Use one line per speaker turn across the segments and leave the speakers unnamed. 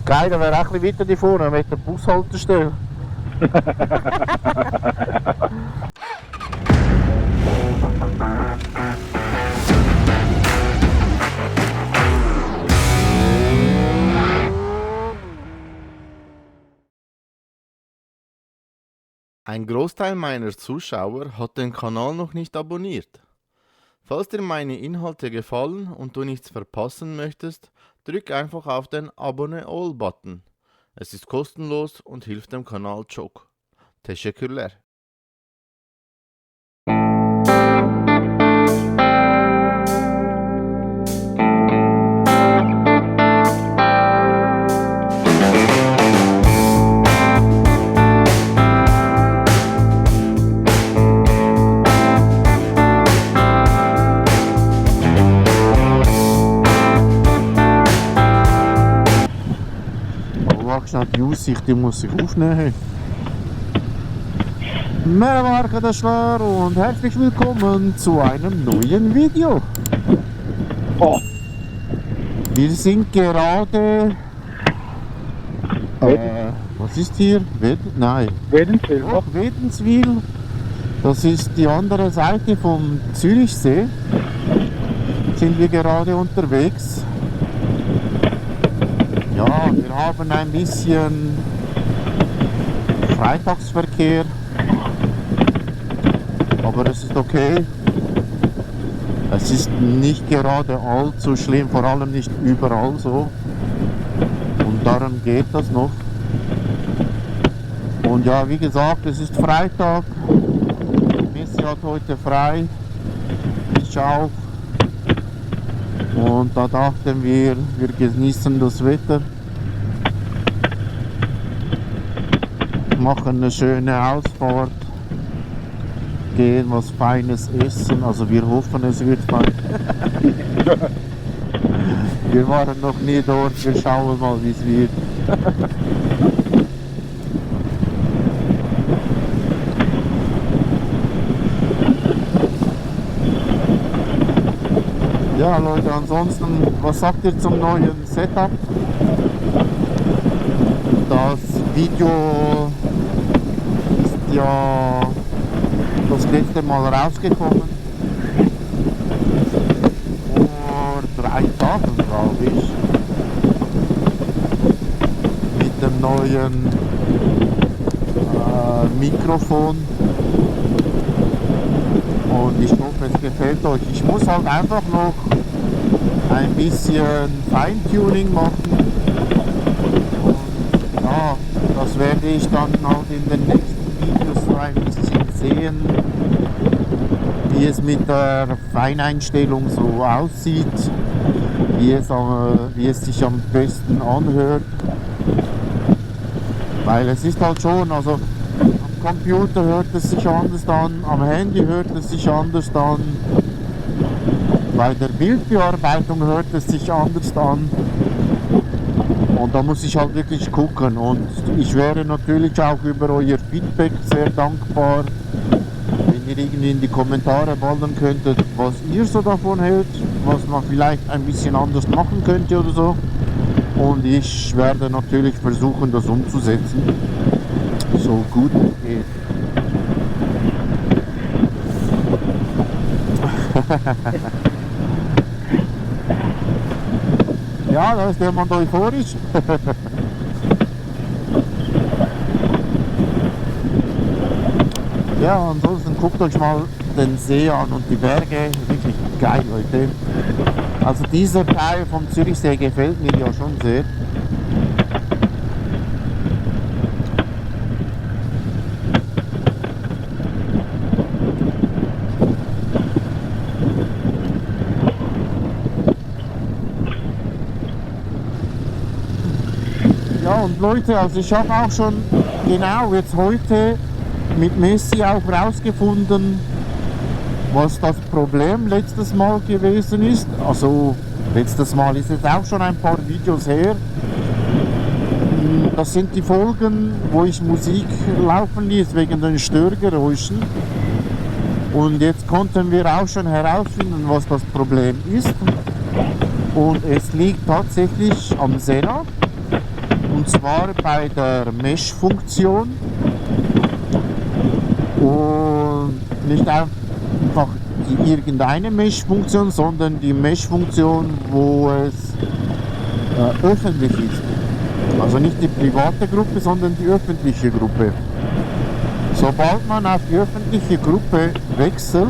Geil, da wäre auch ein bisschen weiter da vorne mit der Bushaltestelle. Ein Großteil meiner Zuschauer hat den Kanal noch nicht abonniert. Falls dir meine Inhalte gefallen und du nichts verpassen möchtest, drück einfach auf den Abonne All-Button. Es ist kostenlos und hilft dem Kanal çok. Teşekkürler. Die Aussicht, die muss ich aufnehmen. Merhaba arkadaşlar und herzlich willkommen zu einem neuen Video.
Oh.
Wir sind gerade... was ist hier?
Wädenswil.
Oh, Wädenswil. Das ist die andere Seite vom Zürichsee. Sind wir gerade unterwegs. Ja, wir haben ein bisschen Freitagsverkehr, aber es ist okay. Es ist nicht gerade allzu schlimm, vor allem nicht überall so. Und darum geht das noch. Und ja, wie gesagt, es ist Freitag. Messi hat heute frei. Ich auch. Und da dachten wir, wir genießen das Wetter, machen eine schöne Ausfahrt, gehen was Feines essen, also wir hoffen es wird fein. Wir waren noch nie dort, wir schauen mal wie es wird. Ja Leute, ansonsten, was sagt ihr zum neuen Setup? Das Video ist ja das letzte Mal rausgekommen. Vor 3 Tagen, glaube ich. Mit dem neuen Mikrofon. Und ich hoffe, es gefällt euch. Ich muss halt einfach noch ein bisschen Feintuning machen. Und ja, das werde ich dann auch in den nächsten Videos so ein bisschen sehen, wie es mit der Feineinstellung so aussieht, wie es sich am besten anhört. Weil es ist halt schon, also am Computer hört es sich anders an, am Handy hört es sich anders an, bei der Bildbearbeitung hört es sich anders an. Und da muss ich halt wirklich gucken. Und ich wäre natürlich auch über euer Feedback sehr dankbar, wenn ihr irgendwie in die Kommentare ballern könntet, was ihr so davon hält, was man vielleicht ein bisschen anders machen könnte oder so. Und ich werde natürlich versuchen, das umzusetzen, so gut es geht. Ja, da ist jemand euphorisch. Ja, ansonsten guckt euch mal den See an und die Berge. Wirklich geil, Leute. Also dieser Teil vom Zürichsee gefällt mir ja schon sehr. Ja, und Leute, also ich habe auch schon genau jetzt heute mit Messi auch rausgefunden, was das Problem letztes Mal gewesen ist. Also letztes Mal ist es auch schon ein paar Videos her. Das sind die Folgen, wo ich Musik laufen ließ wegen den Störgeräuschen. Und jetzt konnten wir auch schon herausfinden, was das Problem ist. Und es liegt tatsächlich am Sena. Und zwar bei der Mesh-Funktion. Und nicht einfach irgendeine Mesh-Funktion, sondern die Mesh-Funktion, wo es öffentlich ist. Also nicht die private Gruppe, sondern die öffentliche Gruppe. Sobald man auf die öffentliche Gruppe wechselt,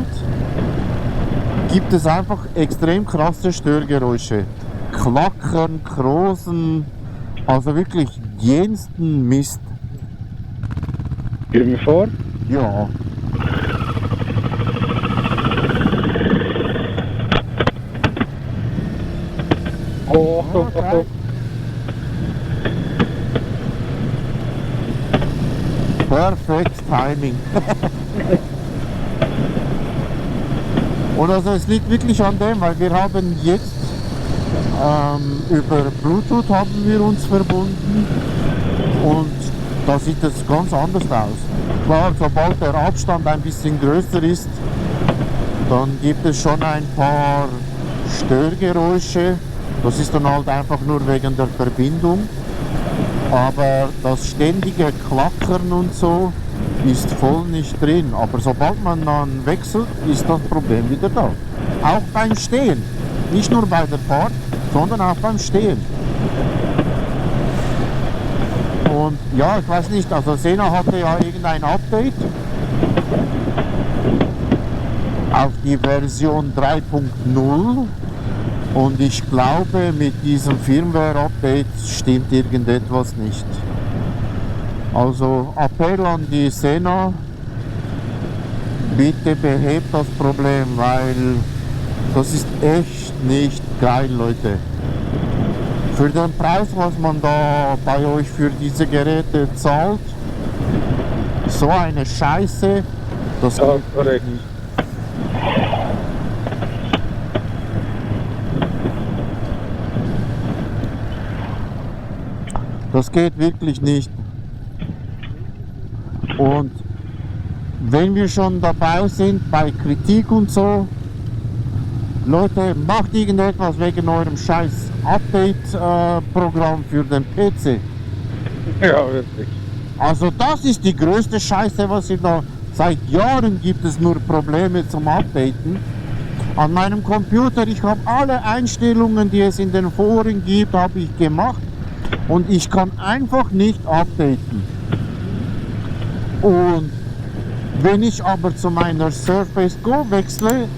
gibt es einfach extrem krasse Störgeräusche. Klackern, Krosen, also wirklich jensten Mist.
Gib mir vor.
Ja.
Oh, Achtung, Achtung.
Perfekt Timing. Und also es liegt wirklich an dem, weil wir haben jetzt über Bluetooth haben wir uns verbunden und da sieht es ganz anders aus. Klar, sobald der Abstand ein bisschen größer ist, dann gibt es schon ein paar Störgeräusche. Das ist dann halt einfach nur wegen der Verbindung. Aber das ständige Klackern und so ist voll nicht drin. Aber sobald man dann wechselt, ist das Problem wieder da. Auch beim Stehen. Nicht nur bei der Fahrt, sondern auch beim Stehen. Und ja, ich weiß nicht, also Sena hatte ja irgendein Update auf die Version 3.0 und ich glaube, mit diesem Firmware-Update stimmt irgendetwas nicht. Also Appell an die Sena, bitte behebt das Problem, weil das ist echt nicht geil, Leute. Für den Preis, was man da bei euch für diese Geräte zahlt, so eine Scheiße, das
Ja, korrekt.
Das geht wirklich nicht. Und wenn wir schon dabei sind bei Kritik und so, Leute, macht irgendetwas wegen eurem scheiß Update-Programm für den PC.
Ja, wirklich.
Also das ist die größte Scheiße, was ihr da... Seit Jahren gibt es nur Probleme zum Updaten. An meinem Computer, ich habe alle Einstellungen, die es in den Foren gibt, habe ich gemacht. Und ich kann einfach nicht updaten. Und wenn ich aber zu meiner Surface Go wechsle,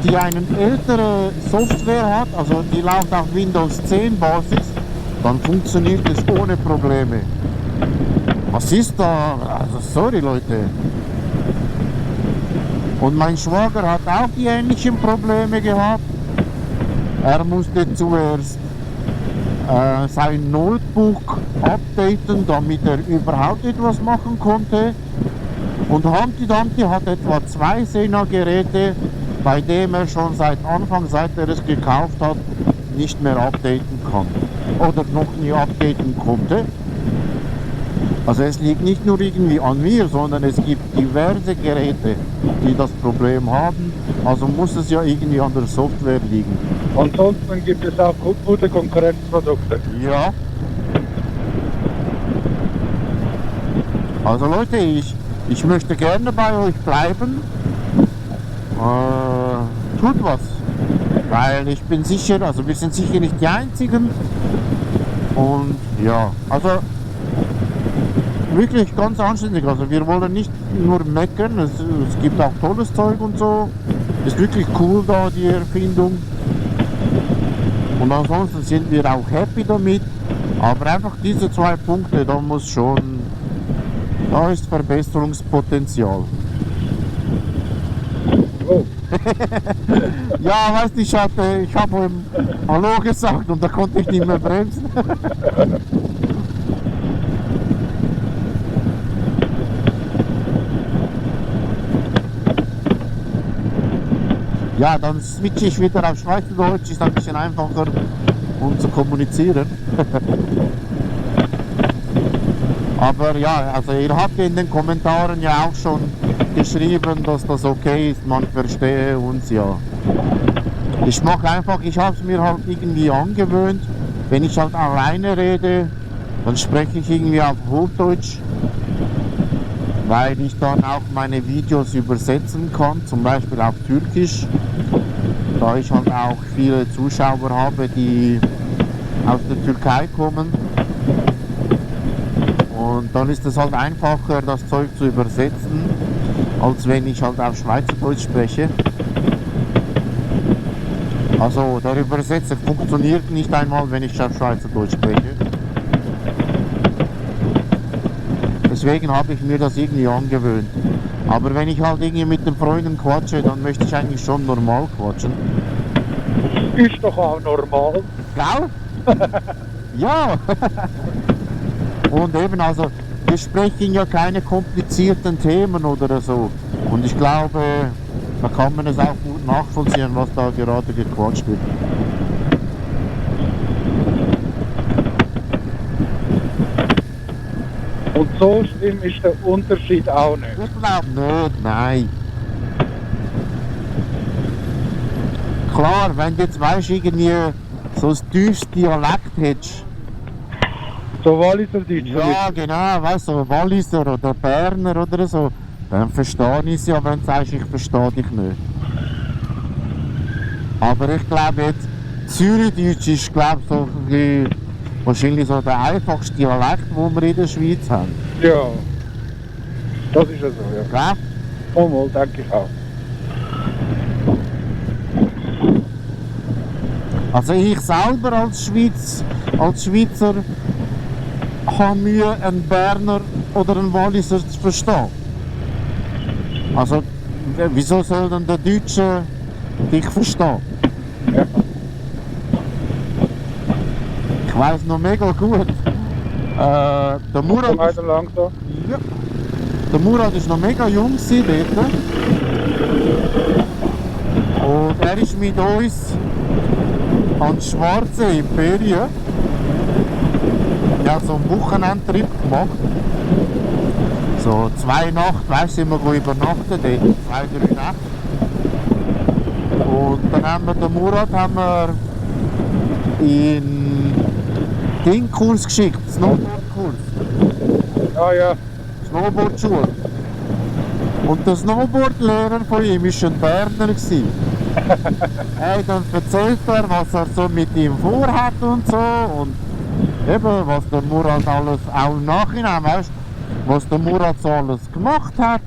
die eine ältere Software hat, also die läuft auf Windows 10 Basis, dann funktioniert es ohne Probleme. Was ist da? Also sorry Leute. Und mein Schwager hat auch die ähnlichen Probleme gehabt. Er musste zuerst sein Notebook updaten, damit er überhaupt etwas machen konnte. Und Humpty Dumpty hat etwa 2 Sena-Geräte, bei dem er schon seit Anfang, seit er es gekauft hat, nicht mehr updaten kann. Oder noch nie updaten konnte. Also es liegt nicht nur irgendwie an mir, sondern es gibt diverse Geräte, die das Problem haben. Also muss es ja irgendwie an der Software liegen.
Ansonsten gibt es auch gute Konkurrenzprodukte.
Ja. Also Leute, ich möchte gerne bei euch bleiben. Tut was. Weil ich bin sicher, also wir sind sicher nicht die Einzigen. Und ja, also wirklich ganz anständig. Also wir wollen nicht nur meckern, es gibt auch tolles Zeug und so. Ist wirklich cool da, die Erfindung. Und ansonsten sind wir auch happy damit. Aber einfach diese 2 Punkte, da muss schon, da ist Verbesserungspotenzial.
Oh.
Ja, weißt du, ich habe ihm Hallo gesagt und da konnte ich nicht mehr bremsen. Ja, dann switche ich wieder auf Schweizerdeutsch, ist ein bisschen einfacher, um zu kommunizieren. Aber ja, also ihr habt in den Kommentaren ja auch schon geschrieben, dass das okay ist, man verstehe uns ja. Ich mache einfach, ich habe es mir halt irgendwie angewöhnt, wenn ich halt alleine rede, dann spreche ich irgendwie auf Hochdeutsch, weil ich dann auch meine Videos übersetzen kann, zum Beispiel auf Türkisch, da ich halt auch viele Zuschauer habe, die aus der Türkei kommen. Und dann ist es halt einfacher, das Zeug zu übersetzen, als wenn ich halt auf Schweizerdeutsch spreche. Also der Übersetzer funktioniert nicht einmal, wenn ich auf Schweizerdeutsch spreche. Deswegen habe ich mir das irgendwie angewöhnt. Aber wenn ich halt irgendwie mit den Freunden quatsche, dann möchte ich eigentlich schon normal quatschen.
Ist doch auch normal.
Gell? Ja! Und eben, also, wir sprechen ja keine komplizierten Themen oder so. Und ich glaube, da kann man es auch gut nachvollziehen, was da gerade gequatscht wird.
Und so schlimm ist der Unterschied auch nicht.
Ich glaube nicht, nein. Klar, wenn du jetzt weißt, irgendwie so ein tiefes Dialekt hättest.
So Walliser Deutsch.
Ja, genau, weißt du, so Walliser oder Berner oder so. Dann verstehe ich es ja, wenn du sagst, ich verstehe dich nicht. Aber ich glaube jetzt, Zürichdeutsch ist, glaube so ein bisschen, wahrscheinlich so der einfachste Dialekt, den wir in der Schweiz haben.
Ja. Das ist ja so, ja.
Gell?
Oh, mal, denke ich auch.
Also ich selber als Schweizer habe Mühe, einen Berner oder einen Walliser zu verstehen. Also wieso soll denn der Deutsche dich verstehen?
Ja.
Ich weiss noch mega gut. Der Murat,
Komm weiter langsam.
ja, der Murat ist noch mega jung gewesen dort. Und er ist mit uns ans Schwarze in die Ferien. Ja, so einen Wochenendtrip gemacht. So 2 Nächte, weißt du, sind wir übernachten dort, 2, 3 Nächte. Und dann haben wir den Murat in den Kurs geschickt, Snowboardkurs,
Ah ja.
Snowboardschule. Und der Snowboardlehrer von ihm war ein Berner gewesen. Dann erzählt er, was er so mit ihm vorhat und so. Und eben, was der Murat alles, auch im Nachhinein, weißt, was der Murat so alles gemacht hat,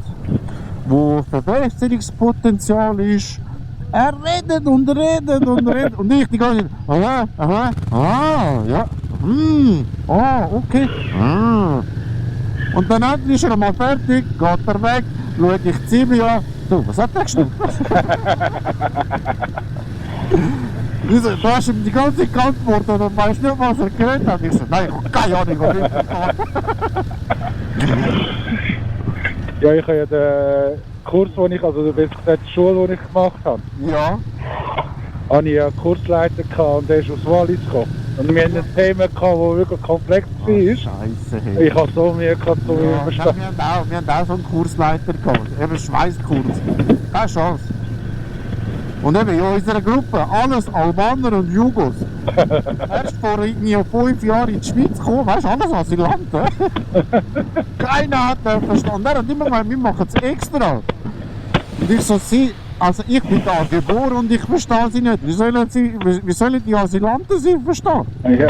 wo Verbesserungspotenzial ist. Er redet und redet und redet. Und ich die ganze Zeit, ja, okay. Und dann ist er mal fertig, geht er weg, schaue ich Zibi an. Du, was hat der gestimmt? Du hast ihm die ganze Zeit geantwortet und weißt nicht, was er geredet hat. Ich so, nein, ich habe keine Ahnung, was ich
Ja, ich habe ja den Kurs, also besser gesagt die Schule, die ich gemacht habe,
Ja,
hatte ich ja einen Kursleiter gehabt und der ist aus Wallis gekommen. Und wir hatten ein Thema gehabt, das wirklich komplex war.
Scheiße, hey.
Ich habe so Mühe gehabt, so
Ja,
verstanden.
wir haben auch so einen Kursleiter gehabt, eben einen Schweißkurs. Keine Chance. Und eben in unserer Gruppe, alles Albaner und Jugos. Erst vor irgendwie 5 Jahren in die Schweiz gekommen, weißt du, alles Asylanten. Keiner hat das verstanden. Er hat immer gemeint, wir machen es extra. Und ich so, also ich bin da geboren und ich verstehe sie nicht. Wie sollen die Asylanten sie verstehen?
Ja.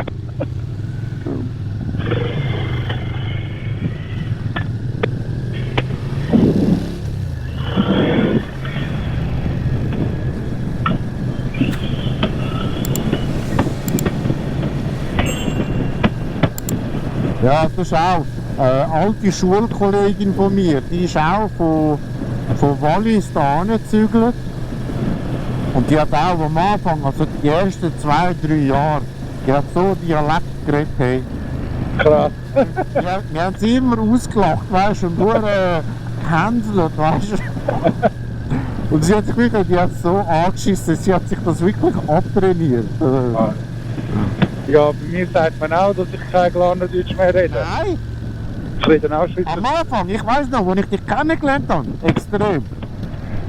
Ja, das ist auch eine alte Schulkollegin von mir, die ist auch von Wallis da angezügelt. Und die hat auch am Anfang, also die ersten 2, 3 Jahre, die hat so Dialekt geredet. Hey.
Krass.
Wir haben sie immer ausgelacht, weißt du, und nur gehänselt, weißt du. Und sie hat sich wirklich, die hat so angeschissen, sie hat sich das wirklich abtrainiert.
Ja, bei mir sagt man auch, dass ich kein Glarnerdeutsch mehr rede.
Nein,
Ich rede auch Schweizer.
am Anfang, ich weiss noch, als ich dich kennengelernt habe, extrem.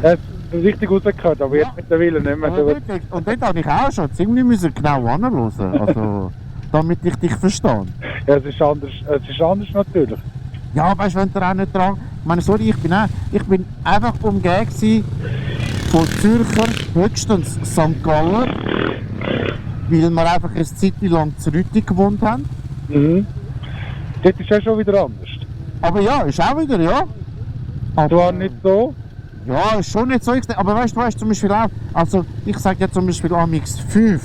Das ist richtig rausgehört, aber jetzt mittlerweile nicht mehr.
Und dort habe ich auch schon ziemlich genau anhören. Also, damit ich dich verstehe.
Ja, es ist anders natürlich.
Ja, weißt du, wenn du auch nicht dran... Ich meine, sorry, ich bin einfach umgeben gewesen von Zürcher, höchstens St. Galler, weil wir einfach eine Zeit lang zu Rütti gewohnt haben.
Mhm. Das ist ja schon wieder anders.
Aber ja, ist auch wieder, ja.
Zwar nicht so.
Ja, ist schon nicht so extrem. Aber weißt du zum Beispiel auch, also ich sage ja zum Beispiel amix 5.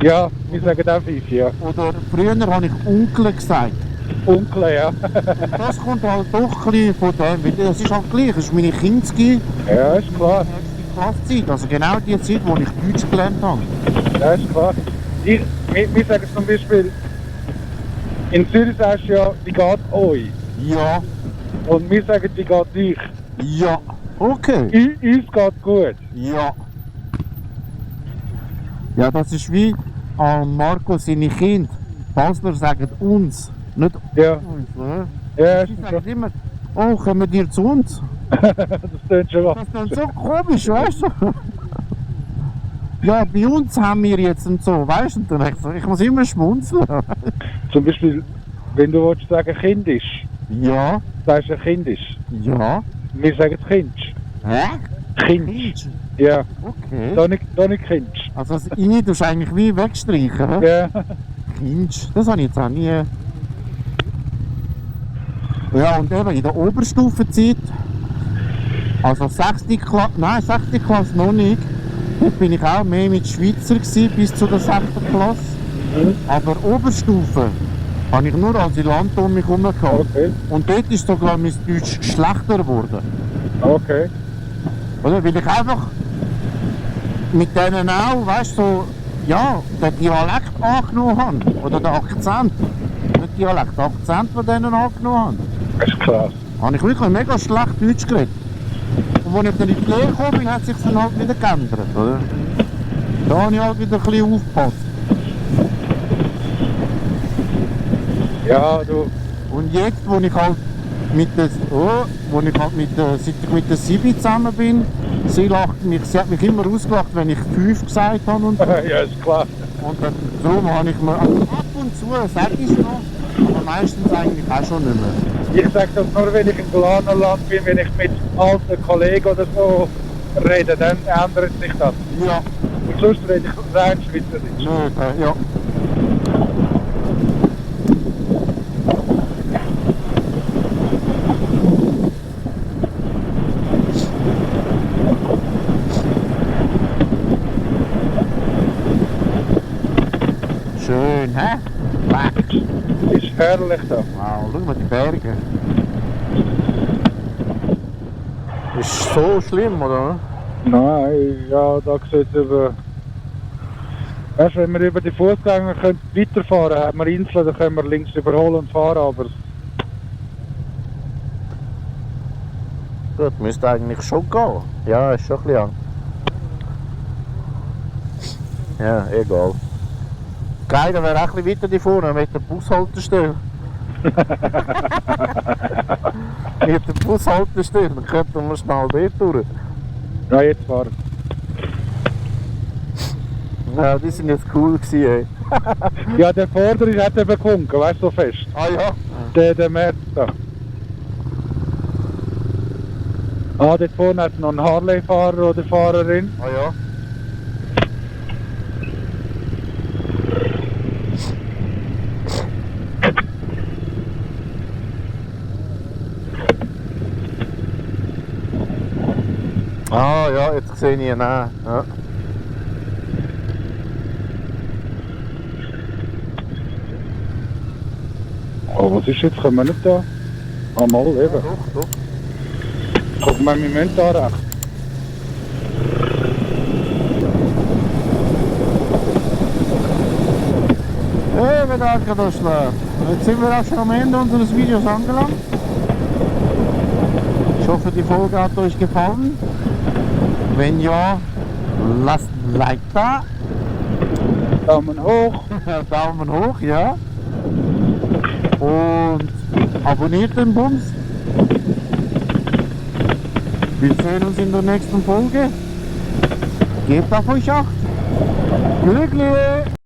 Ja, wir sagen auch 5, ja.
Oder früher habe ich Onkel gesagt.
Onkel, ja.
Das kommt halt doch ein bisschen von dem, weil das ist halt gleich, das ist meine Kindzeit,
Ja, ist klar.
Klasszeit, also genau die Zeit, wo ich Deutsch gelernt habe.
Ja, ist klar. Wir sagen zum Beispiel, in Zürich sagst du ja, wie geht euch?
Ja,
Und wir sagen, wie geht dich?
ja, okay,
Uns geht gut.
ja. Ja, das ist wie Marco seine Kinder. Basler sagen uns, nicht
Ja,
uns. Ne?
ja, ist
Die
so.
sagen immer, oh, kommen dir zu uns?
Das tönt schon was.
Das ist dann so komisch, weißt du? Ja, bei uns haben wir jetzt und so, weißt du? Und dann denk ich so, ich muss immer schmunzeln.
Zum Beispiel, wenn du willst sagen kindisch,
Ja,
sagst du kindisch.
ja.
Wir sagen kindsch.
Hä?
Kindsch. Ja,
Okay.
da nicht kindsch.
Also das I tust du eigentlich wie wegstreichen, hä?
Ja,
Kindsch, das habe ich jetzt auch nie. Ja, und eben in der Oberstufenzeit, also 6. Klasse, nein, 6. Klasse noch nicht. Dort bin ich auch mehr mit Schweizer gewesen, bis zu der 6. Klasse. Aber Oberstufe habe ich nur Asylant um mich herum gehabt.
okay,
Und dort ist sogar mein Deutsch schlechter geworden.
okay.
Oder? Weil ich einfach mit denen auch, weißt du, so, ja, den Dialekt angenommen habe. Oder den Akzent. Nicht Dialekt, den Akzent von denen angenommen habe.
Das ist klar.
Habe ich wirklich mega schlecht Deutsch geredet. Und als ich dann in die Lehre gekommen bin, hat sich dann halt wieder geändert. Oder? Da habe ich halt wieder ein bisschen aufgepasst.
Ja, du.
Und jetzt, wo ich halt mit der, seit ich mit der Sibi zusammen bin, sie hat mich immer ausgelacht, wenn ich 5 gesagt habe und so.
Ja, ist klar.
Und dann, darum habe ich mir, also ab und zu sage ich es noch, aber meistens eigentlich auch schon nicht mehr.
Ich sage das nur, wenn ich im Galanerland bin, wenn ich mit alten Kollegen oder so rede, dann ändert sich das.
Ja,
Und sonst rede ich rein Schweizerdeutsch.
nö, ja. Schön, hä? Weg.
Ist herrlich da.
Wow, schau mal die Berge. Ist so schlimm, oder?
Nein, ja, da sieht es über. Weißt du, wenn wir über die Fußgänger weiterfahren können, haben wir Inseln, dann können wir links überholen und fahren, aber
Gut, müsste eigentlich schon gehen. Ja, ist schon ein bisschen. Ja, egal. Geil, dann wäre auch ein bisschen weiter die vorne mit der Bushaltestelle. Mit der Bushaltestelle, dann könnten wir schnell dort durch.
ja, jetzt fahren.
Ja, die sind jetzt cool gewesen, ey.
Ja, der Vordere hat eben gewunken, weißt du, so fest.
Ah ja?
Der März da. Ah, dort vorne hat noch einen Harley-Fahrer oder Fahrerin.
Ah ja? Ah ja, jetzt sehe ich ihn auch. Ja.
Oh, was ist jetzt? Können wir nicht da? Ah, mal eben.
Doch, doch.
Guck mal, wir müssen da rechts.
Hey, bedanke das schlägt. Jetzt sind wir auch schon am Ende unseres Videos angelangt. Ich hoffe, die Folge hat euch gefallen. Wenn ja, lasst ein Like da.
Daumen hoch.
Daumen hoch, ja. Und abonniert den Bums. Wir sehen uns in der nächsten Folge. Gebt auf euch Acht. Glücklich!